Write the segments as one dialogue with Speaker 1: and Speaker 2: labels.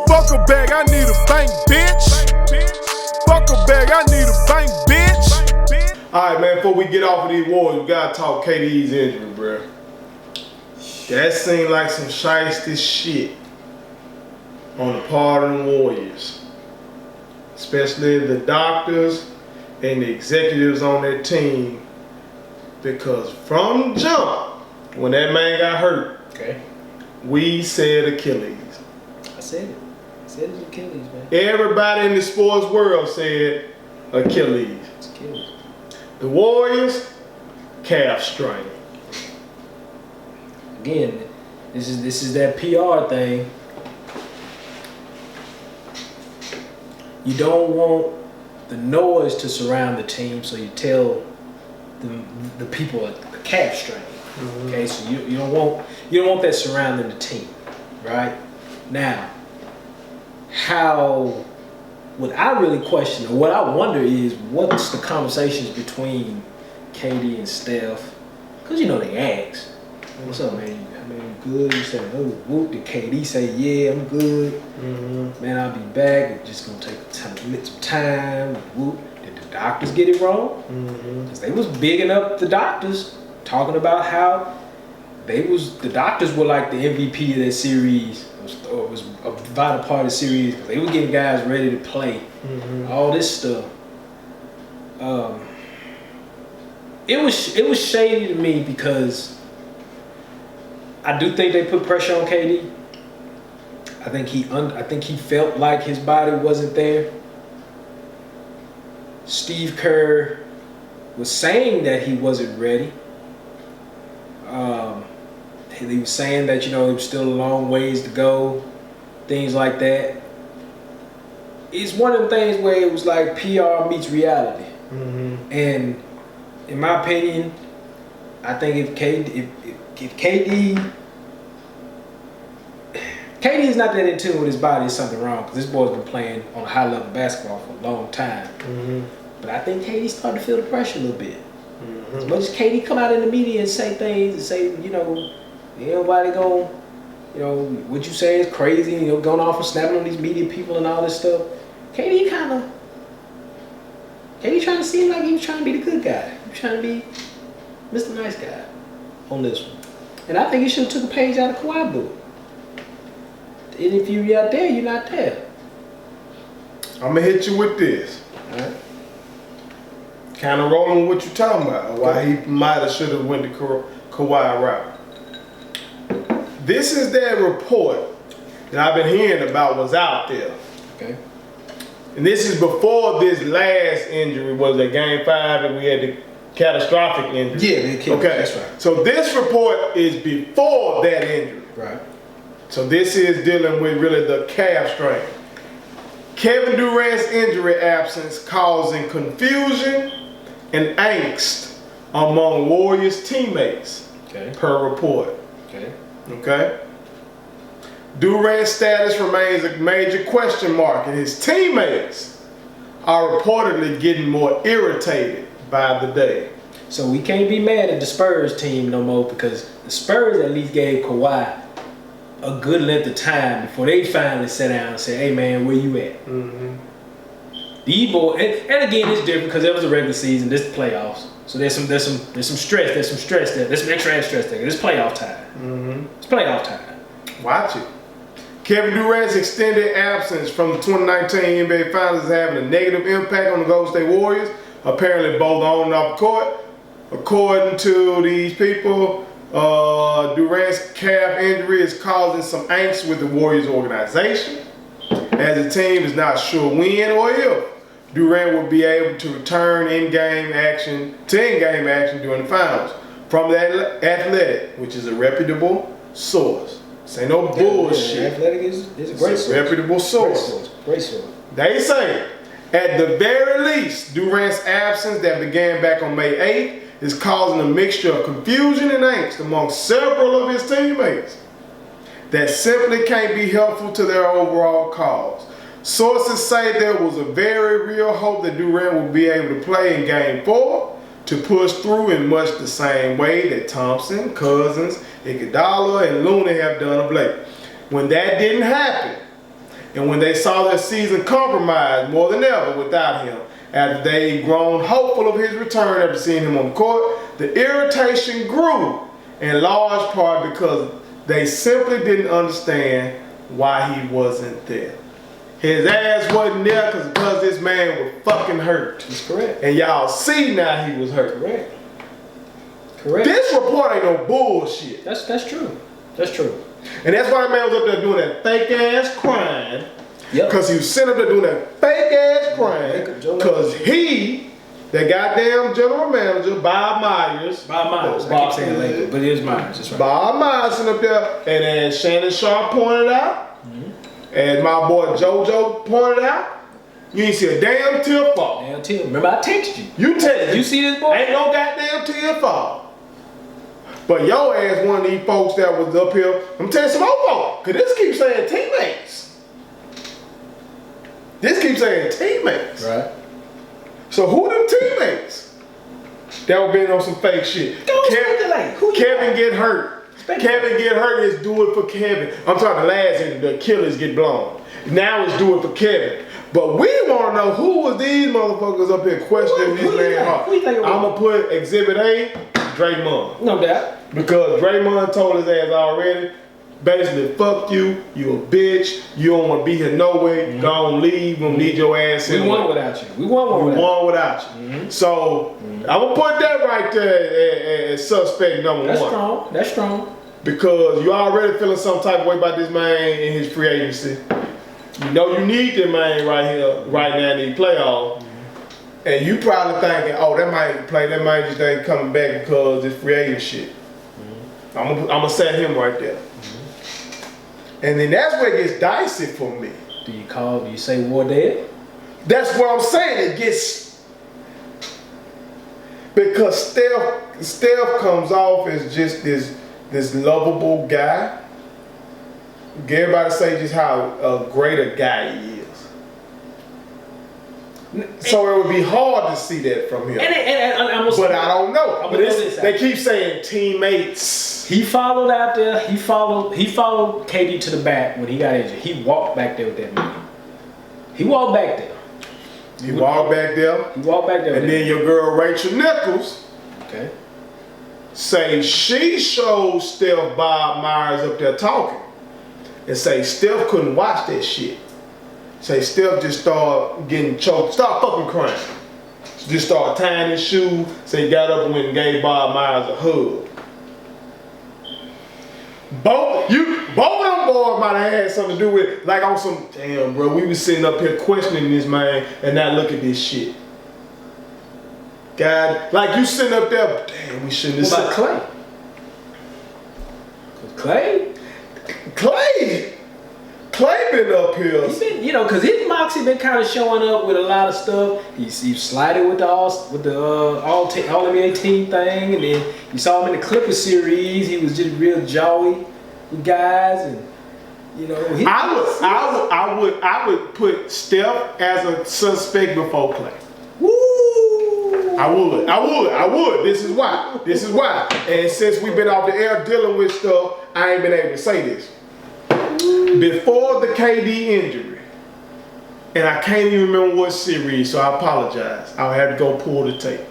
Speaker 1: Fuck a bag, I need a bank, bitch. Fuck a bag, I need a bank, bitch. Alright, man, before we get off of these Warriors, we gotta talk KD's injury, bro. That seemed like some shiesty shit on the part of the Warriors. Especially the doctors and the executives on that team. Because from jump, when that man got hurt, we said Achilles.
Speaker 2: I said it. I said it was Achilles, man.
Speaker 1: Everybody in the sports world said Achilles.
Speaker 2: It's Achilles.
Speaker 1: The Warriors, calf strain.
Speaker 2: Again, this is that PR thing. You don't want the noise to surround the team, so you tell the people a calf strain. Okay, so you don't want that surrounding the team, right? Now, what I really question, or what I wonder is, what's the conversations between KD and Steph? Because they ask, "What's up, man? You good?" You say, "Oh, whoop." Did KD say, "Yeah, I'm good. Man, I'll be back. It's just gonna take some time." Whoop. Did the doctors get it wrong? Because they was bigging up the doctors, talking about how the doctors were like the MVP of that series, or was a vital part of the series, because they were getting guys ready to play. All this stuff. It was shady to me because I do think they put pressure on KD. I think he felt like his body wasn't there. Steve Kerr was saying that he wasn't ready. He was saying that it was still a long ways to go, things like that. It's one of the things where it was like PR meets reality. And in my opinion, I think if KD is not that in tune with his body, there's something wrong, because this boy's been playing on a high level basketball for a long time. But I think KD's starting to feel the pressure a little bit. As much as KD come out in the media and say things and say, nobody going, what you say is crazy, going off and snapping on these media people and all this stuff. KD trying to seem like he was trying to be the good guy. He was trying to be Mr. Nice Guy on this one. And I think he should have took a page out of Kawhi book. And if you're out there, you're not there.
Speaker 1: I'm going to hit you with this.
Speaker 2: All right.
Speaker 1: Kind of rolling with what you're talking about. Why he might have should have went the Kawhi route. This is that report that I've been hearing about was out there.
Speaker 2: Okay.
Speaker 1: And this is before this last injury was at Game 5 and we had the catastrophic injury.
Speaker 2: Yeah, they killed.
Speaker 1: Okay.
Speaker 2: That's right.
Speaker 1: So this report is before that injury.
Speaker 2: Right.
Speaker 1: So this is dealing with really the calf strain. Kevin Durant's injury absence causing confusion and angst among Warriors teammates, per report. Okay. Durant's status remains a major question mark, and his teammates are reportedly getting more irritated by the day.
Speaker 2: So we can't be mad at the Spurs team no more, because the Spurs at least gave Kawhi a good length of time before they finally sat down and said, "Hey man, where you at?" These boys, and again, it's different because it was a regular season. This is the playoffs, so there's some stress. There's some extra stress there. This playoff time. It's playoff time.
Speaker 1: Watch it. Kevin Durant's extended absence from the 2019 NBA Finals is having a negative impact on the Golden State Warriors, apparently both on and off the court. According to these people, Durant's calf injury is causing some angst with the Warriors organization, as the team is not sure when or if Durant will be able to return in-game action during the finals. From The Athletic, which is a reputable source. This ain't no bullshit.
Speaker 2: Yeah, Athletic is a great source.
Speaker 1: Reputable source.
Speaker 2: Great source.
Speaker 1: They say, at the very least, Durant's absence that began back on May 8th is causing a mixture of confusion and angst among several of his teammates that simply can't be helpful to their overall cause. Sources say there was a very real hope that Durant will be able to play in Game 4 to push through in much the same way that Thompson, Cousins, Iguodala, and Looney have done of late. When that didn't happen, And when they saw their season compromised more than ever without him, after they grown hopeful of his return after seeing him on the court, the irritation grew in large part because they simply didn't understand why he wasn't there. His ass wasn't there because this man was fucking hurt.
Speaker 2: That's correct.
Speaker 1: And y'all see now he was hurt.
Speaker 2: Correct. Correct.
Speaker 1: This report ain't no bullshit.
Speaker 2: That's true. That's true.
Speaker 1: And that's why the man was up there doing that fake ass crime.
Speaker 2: Yep.
Speaker 1: Because he was sitting up there doing that fake ass crime. Because he, the goddamn general manager, Bob Myers.
Speaker 2: I keep saying Laker, but it is Myers. That's right.
Speaker 1: Bob Myers sitting up there, and as Shannon Sharp pointed out, and my boy JoJo pointed out, you ain't see a damn tear fall.
Speaker 2: Damn tear. Remember I texted you.
Speaker 1: You texted.
Speaker 2: You see this boy?
Speaker 1: Ain't no goddamn tear fall. But your ass one of these folks that was up here, I'm telling you some more folks, because this keeps saying teammates. This keeps saying teammates.
Speaker 2: Right.
Speaker 1: So who them teammates that were being on some fake shit?
Speaker 2: Don't speculate. Who you
Speaker 1: Kevin get hurt. Kevin get hurt is do it for Kevin. I'm talking the last end, the Achilles get blown. Now it's do it for Kevin. But we want to know who was these motherfuckers up here questioning this man heart. I'm going to put Exhibit A, Draymond.
Speaker 2: No doubt.
Speaker 1: Because Draymond told his ass already, basically, fuck you, you a bitch, you don't want to be here no way, go on leave, we don't need your ass in.
Speaker 2: We won without you. We won
Speaker 1: without you. So, I'm going to put that right there as suspect number
Speaker 2: That's
Speaker 1: one.
Speaker 2: strong. That's strong.
Speaker 1: Because you already feeling some type of way about this man in his free agency. You know you need this man right here, right now in these playoffs. And you probably thinking, oh, that man just ain't coming back because this free agent shit. I'm gonna set him right there. And then that's where it gets dicey for me.
Speaker 2: Do you say war dead?
Speaker 1: That's what I'm saying. It gets, because Steph comes off as just this lovable guy. Everybody say just how great a guy he is. So it would be hard to see that from him. But I don't know. They keep saying teammates.
Speaker 2: He followed out there. He followed KD to the back when he got injured. He walked back there with that man. He walked back there.
Speaker 1: He walked back there. And then your girl Rachel Nichols.
Speaker 2: Okay.
Speaker 1: Say she showed Steph Bob Myers up there talking. And say Steph couldn't watch that shit. Say Steph just started getting choked, start fucking crying. Just started tying his shoe. Say he got up and went and gave Bob Myers a hug. Both of them boys might have had something to do with it. Like on some, damn bro, we was sitting up here questioning this man and now look at this shit. God, like you sitting up there, damn, we shouldn't have
Speaker 2: said Clay.
Speaker 1: Clay been up here.
Speaker 2: He's been, because his moxie been kind of showing up with a lot of stuff. He slided with the all NBA team thing, and then you saw him in the Clippers series. He was just real jolly with guys, and
Speaker 1: I would put Steph as a suspect before Clay.
Speaker 2: Woo!
Speaker 1: I would. This is why. And since we've been off the air dealing with stuff, I ain't been able to say this. Before the KD injury, and I can't even remember what series, so I apologize. I'll have to go pull the tape.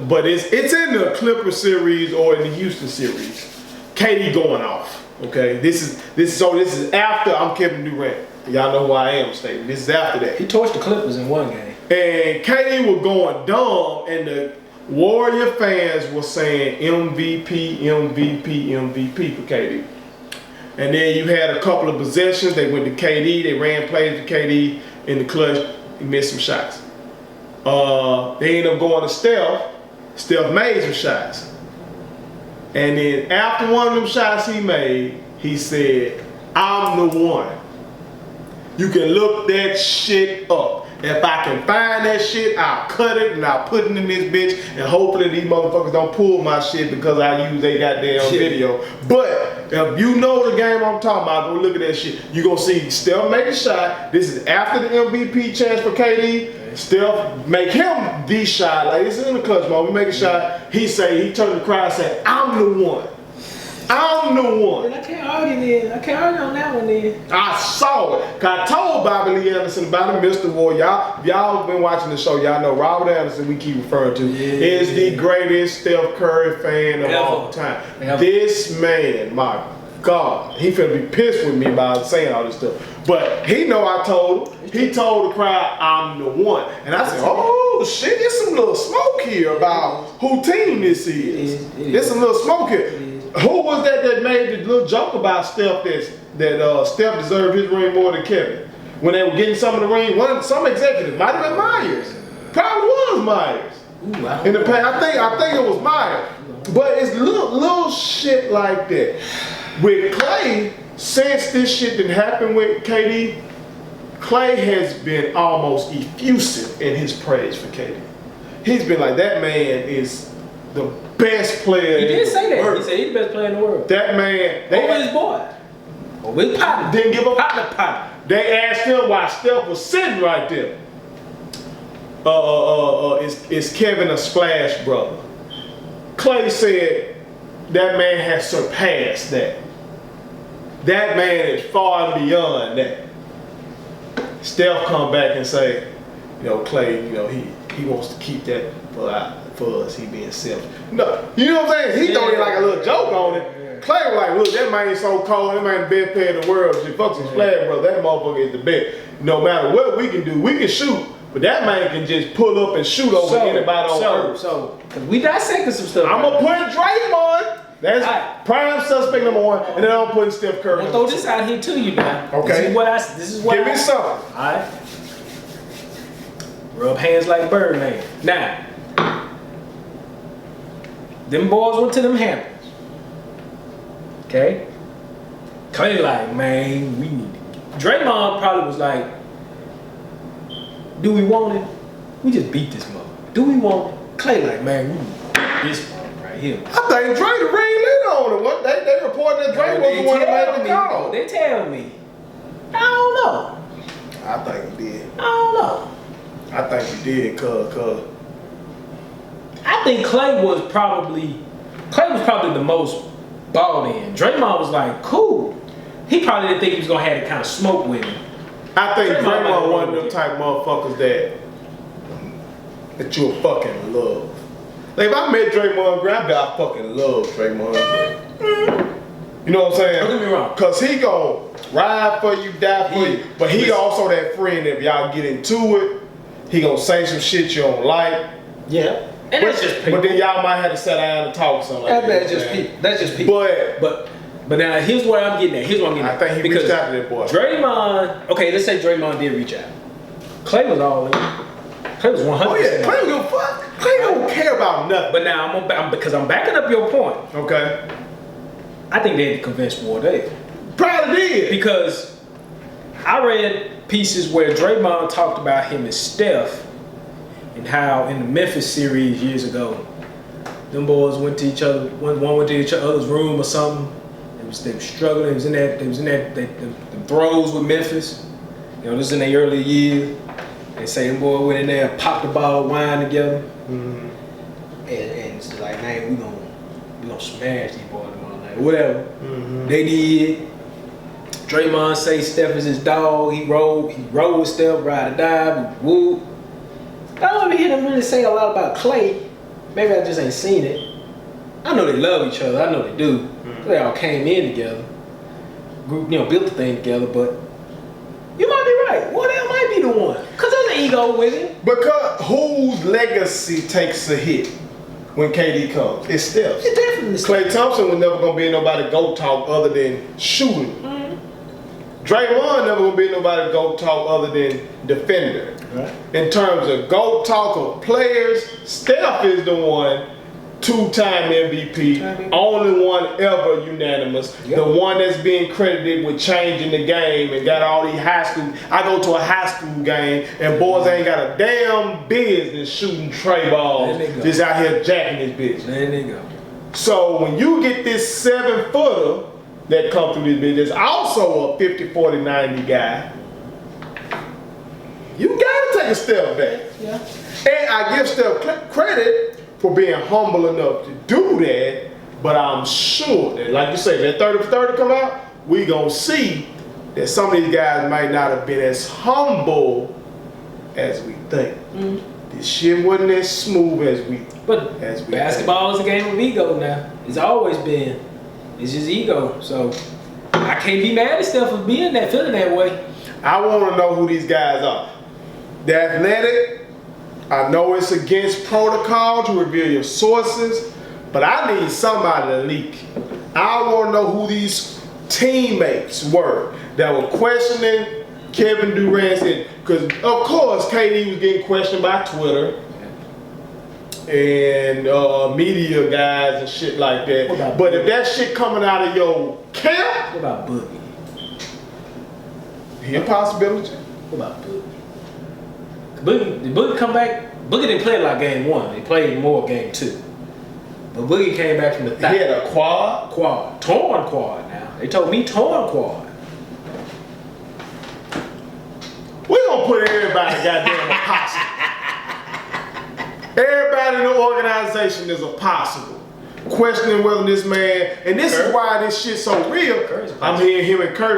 Speaker 1: But it's in the Clipper series or in the Houston series. KD going off. Okay, this is after I'm Kevin Durant. Y'all know who I am, statement. This is after that.
Speaker 2: He torched the Clippers in one game.
Speaker 1: And KD was going dumb, and the Warrior fans were saying MVP, MVP, MVP for KD. And then you had a couple of possessions. They went to KD. They ran plays to KD in the clutch. He missed some shots. They ended up going to Steph. Steph made some shots. And then after one of them shots he made, he said, I'm the one. You can look that shit up. If I can find that shit, I'll cut it and I'll put it in this bitch, and hopefully these motherfuckers don't pull my shit because I use they goddamn video. But if you know the game I'm talking about, go look at that shit. You gonna see Steph make a shot. This is after the MVP chance for KD. Steph make him the shot. Like, this is in the clutch mode. We make a shot. He turned to the crowd and said, I'm the one. I'm the one.
Speaker 2: I can't argue then. I can't argue on that one then.
Speaker 1: I saw it. 'Cause I told Bobby Lee Anderson about him, Mr. War. Y'all been watching the show. Y'all know Robert Anderson, we keep referring to, is the greatest Steph Curry fan of all time. This man, my God, he finna be pissed with me about saying all this stuff. But he know I told him. He told the crowd, I'm the one. And I said, oh shit, there's some little smoke here about who team this is. There's some little smoke here. Who was that made the little joke about Steph that Steph deserved his ring more than Kevin? When they were getting some of the ring, some executive, might have been Myers. Probably was Myers.
Speaker 2: Ooh,
Speaker 1: In the past, I think it was Myers. But it's little shit like that. With Clay, since this shit didn't happen with KD, Clay has been almost effusive in his praise for KD. He's been like, that man is the best player
Speaker 2: He
Speaker 1: in
Speaker 2: did
Speaker 1: the
Speaker 2: say that.
Speaker 1: world.
Speaker 2: He said he's the best player in the world.
Speaker 1: That man,
Speaker 2: Over his boy. Over his partner.
Speaker 1: didn't give up.
Speaker 2: Partner.
Speaker 1: They asked him why Steph was sitting right there. Is Kevin a splash brother? Clay said that man has surpassed that. That man is far and beyond that. Steph come back and say, Clay, he wants to keep that for us. He being selfish. No, you know what I'm saying? He throwing like a little joke on it. Clay was like, look, that man is so cold. That man the best player in the world. If fucks his flag, bro, that motherfucker is the best. No matter what we can do, we can shoot. But that man can just pull up and shoot over anybody on earth.
Speaker 2: So, we dissected some stuff.
Speaker 1: I'm going to put Draymond. That's prime suspect number one. And then I'm putting Steph Curry.
Speaker 2: I'm gonna throw this out here to you now.
Speaker 1: Okay.
Speaker 2: This is what
Speaker 1: Give me some.
Speaker 2: Alright. Rub hands like Birdman. Now, them boys went to them Hamptons. Okay? Clay like, man, we need it. Draymond probably was like, do we want it? We just beat this mother. Do we want it? Clay like, man, we need this mother right here.
Speaker 1: I think Dre the ring lit on it. They reported that Dre was the one that made the call.
Speaker 2: They tell me. I don't know.
Speaker 1: I think he did.
Speaker 2: I don't know.
Speaker 1: I think he did, cuz.
Speaker 2: I think Clay was probably the most balled in. Draymond was like, cool. He probably didn't think he was gonna have that kind of smoke with him.
Speaker 1: I think
Speaker 2: Draymond
Speaker 1: Draymond one of them type motherfuckers that you'll fucking love. Like if I met Draymond Green, I'd be I fucking love Draymond Green. You know what I'm saying?
Speaker 2: Don't get me wrong.
Speaker 1: Cause he gon' ride for you, die for you. But he also that friend if y'all get into it, he gonna say some shit you don't like.
Speaker 2: Yeah. And that's just people.
Speaker 1: But then y'all might have to sit down and talk or something like that.
Speaker 2: That's just people. That's just people. But now here's what I'm getting at.
Speaker 1: I think he reached out to that boy.
Speaker 2: Draymond, okay, let's say Draymond did reach out. Clay was all in. Clay was 100%.
Speaker 1: Oh yeah, Clay don't give a fuck. Clay don't care about nothing.
Speaker 2: But now because I'm backing up your point.
Speaker 1: Okay.
Speaker 2: I think they had to convince Wardell.
Speaker 1: Probably did.
Speaker 2: Because I read pieces where Draymond talked about him and Steph and how in the Memphis series years ago, them boys went to each other. One went to each other's room or something. They were struggling. They was in that the throws with Memphis. This is in their early years. They say them boys went in there and popped the ball, wine together.
Speaker 1: Mm-hmm.
Speaker 2: And it's like, man, we gonna smash these boys tomorrow night. Whatever.
Speaker 1: Mm-hmm.
Speaker 2: They did. Draymond say Steph is his dog. He rode with Steph, ride or die, woo. I don't ever hear them really say a lot about Clay. Maybe I just ain't seen it. I know they love each other. I know they do. Mm-hmm. They all came in together, group, built the thing together. But you might be right. Wardell might be the one, cause there's an ego with it.
Speaker 1: Because whose legacy takes a hit when KD comes? It's Steph's.
Speaker 2: It's definitely
Speaker 1: Klay Thompson was never gonna be nobody go talk other than shooting.
Speaker 2: Mm-hmm.
Speaker 1: Draymond never gonna be nobody go talk other than defender.
Speaker 2: Right.
Speaker 1: In terms of go talk of players, Steph is the one, two-time MVP, only one ever unanimous, the one that's being credited with changing the game and got all these high school. I go to a high school game and boys ain't got a damn business shooting tray balls, just out here jacking this bitch.
Speaker 2: There they go.
Speaker 1: So when you get this 7-footer that come through this bitch, that's also a 50, 40, 90 guy, you gotta take a step back.
Speaker 2: Yeah.
Speaker 1: And I give Steph credit for being humble enough to do that, But I'm sure that, like you say, that 30 for 30 come out, we gonna see that some of these guys might not have been as humble as we think. This shit wasn't as smooth as we
Speaker 2: But basketball is a game of ego now. It's always been. It's just ego. So I can't be mad at Steph for being that, feeling that way.
Speaker 1: I want to know who these guys are. The Athletic, I know it's against protocol to reveal your sources, but I need somebody to leak. I want to know who these teammates were that were questioning Kevin Durant. Because, of course, KD was getting questioned by Twitter and media guys and shit like that. But if that shit coming out of your camp,
Speaker 2: What about Boogie?
Speaker 1: he a possibility.
Speaker 2: What about Boogie? Did Boogie come back? Boogie didn't play like game 1. He played more game 2. But Boogie came back from the
Speaker 1: He had a quad.
Speaker 2: torn quad now. They told me torn quad.
Speaker 1: We gonna put everybody goddamn a possible. Everybody in the organization is a possible. Questioning whether this man, and this is why this shit's so real. I'm hearing him and Kerr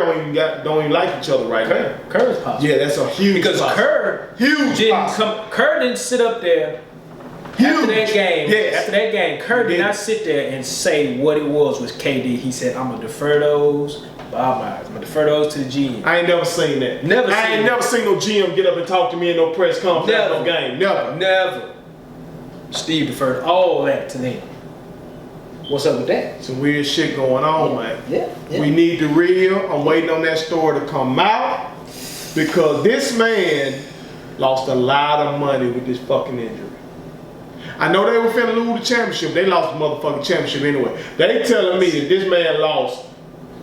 Speaker 1: don't even like each other right now.
Speaker 2: Kerr is possible.
Speaker 1: Yeah, that's a huge
Speaker 2: Because
Speaker 1: possible.
Speaker 2: Kerr didn't sit up there after that game.
Speaker 1: Yes.
Speaker 2: After that game, Kerr did not sit there and say what it was KD. He said, "I'm gonna defer those." Bob Myers. I'm gonna defer those to the GM.
Speaker 1: I ain't never seen that. I ain't never seen no GM get up and talk to me in no press conference after no game.
Speaker 2: Never. Steve deferred all that to them. What's up with that?
Speaker 1: Some weird shit going on, man.
Speaker 2: Yeah.
Speaker 1: We need the real. I'm waiting on that story to come out because this man lost a lot of money with this fucking injury. I know they were finna lose the championship. They lost the motherfucking championship anyway. They telling me that this man lost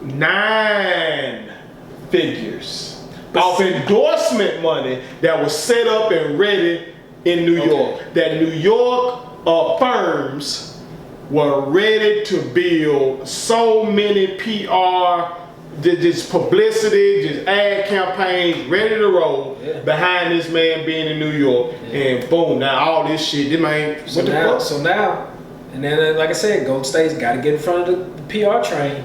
Speaker 1: 9 figures off endorsement money that was set up and ready in New York. That New York firms were ready to build so many PR, just publicity, just ad campaigns ready to roll behind this man being in New York. And boom, now all this shit, this man,
Speaker 2: So now, and then like I said, Golden State's got to get in front of the PR train.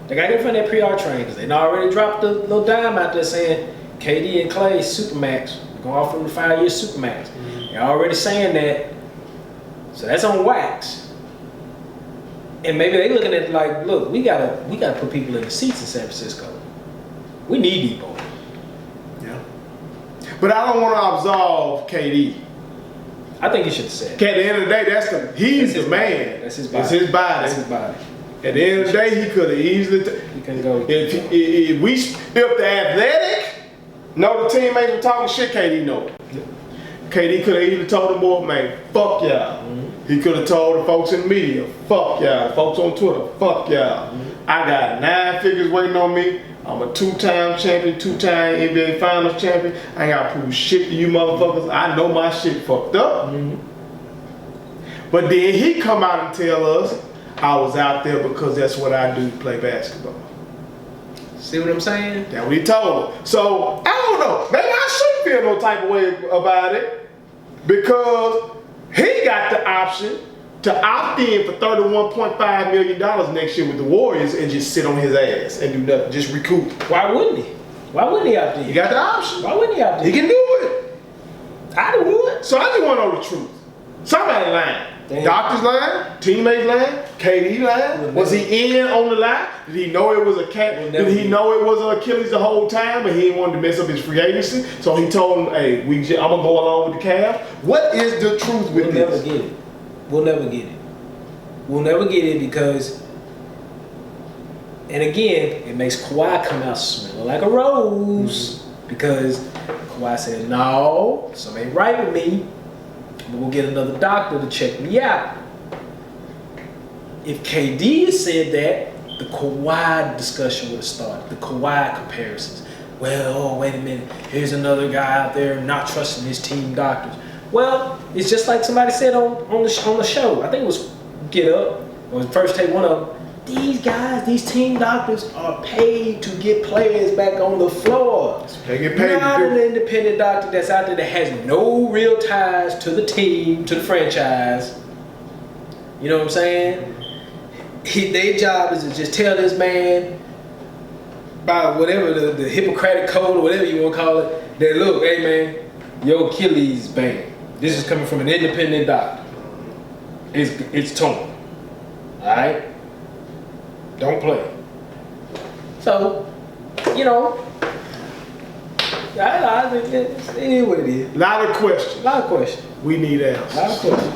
Speaker 2: They got to get in front of that PR train because they already dropped the little dime out there saying KD and Clay Supermax. They're going off from the 5-year Supermax. They're already saying that. So that's on wax. And maybe they looking at it like, look, we gotta put people in the seats in San Francisco. We need Depot.
Speaker 1: Yeah. But I don't want to absolve KD.
Speaker 2: I think he should have said.
Speaker 1: At the end of the day, he's the man.
Speaker 2: That's his body.
Speaker 1: It's his body.
Speaker 2: That's his body.
Speaker 1: At the end of the day, he could have easily.
Speaker 2: He can go.
Speaker 1: If the Athletic know the teammates were talking shit, KD know it. KD could have either told them, boy, man, fuck y'all. He could have told the folks in the media, fuck y'all. Folks on Twitter, fuck y'all. I got 9 figures waiting on me. I'm a 2-time champion, 2-time NBA Finals champion. I ain't got to prove shit to you motherfuckers. I know my shit fucked up. But then he come out and tell us, I was out there because that's what I do, play basketball.
Speaker 2: See what I'm saying?
Speaker 1: That's what he told her. So, I don't know. Maybe I shouldn't feel no type of way about it because he got the option to opt in for $31.5 million next year with the Warriors and just sit on his ass and do nothing, just recoup.
Speaker 2: Why wouldn't he? Why wouldn't he opt in?
Speaker 1: He got the option.
Speaker 2: Why wouldn't he opt in?
Speaker 1: He can do it.
Speaker 2: I do it.
Speaker 1: So I just want to know the truth. Somebody lying.
Speaker 2: Damn.
Speaker 1: Doctors lying, teammates lying, KD lying. Was he in on the lie? Did he know it was a cat? Did he know it was an Achilles the whole time, but he didn't want to mess up his free agency? So he told him, "Hey, I'm gonna go along with the Cavs." What is the truth with
Speaker 2: We'll
Speaker 1: this?
Speaker 2: never get it. We'll never get it. We'll never get it because, and again, it makes Kawhi come out smelling like a rose because Kawhi said, "No, something ain't right with me. We'll get another doctor to check me out." If KD had said that, the Kawhi discussion would have started. The Kawhi comparisons. Well, oh, wait a minute. Here's another guy out there not trusting his team doctors. Well, it's just like somebody said on the show. I think it was Get Up, or First Take, one of them. These guys, these team doctors are paid to get players back on the floor.
Speaker 1: They get paid
Speaker 2: Not
Speaker 1: to
Speaker 2: an independent doctor that's out there that has no real ties to the team, to the franchise. You know what I'm saying? their job is to just tell this man by whatever the Hippocratic code or whatever you want to call it, that look, hey man, your Achilles bad. This is coming from an independent doctor. It's torn. Alright? Don't play. So, you know, it is what it is.
Speaker 1: Lot of questions.
Speaker 2: A lot of questions.
Speaker 1: We need answers.
Speaker 2: A lot of questions.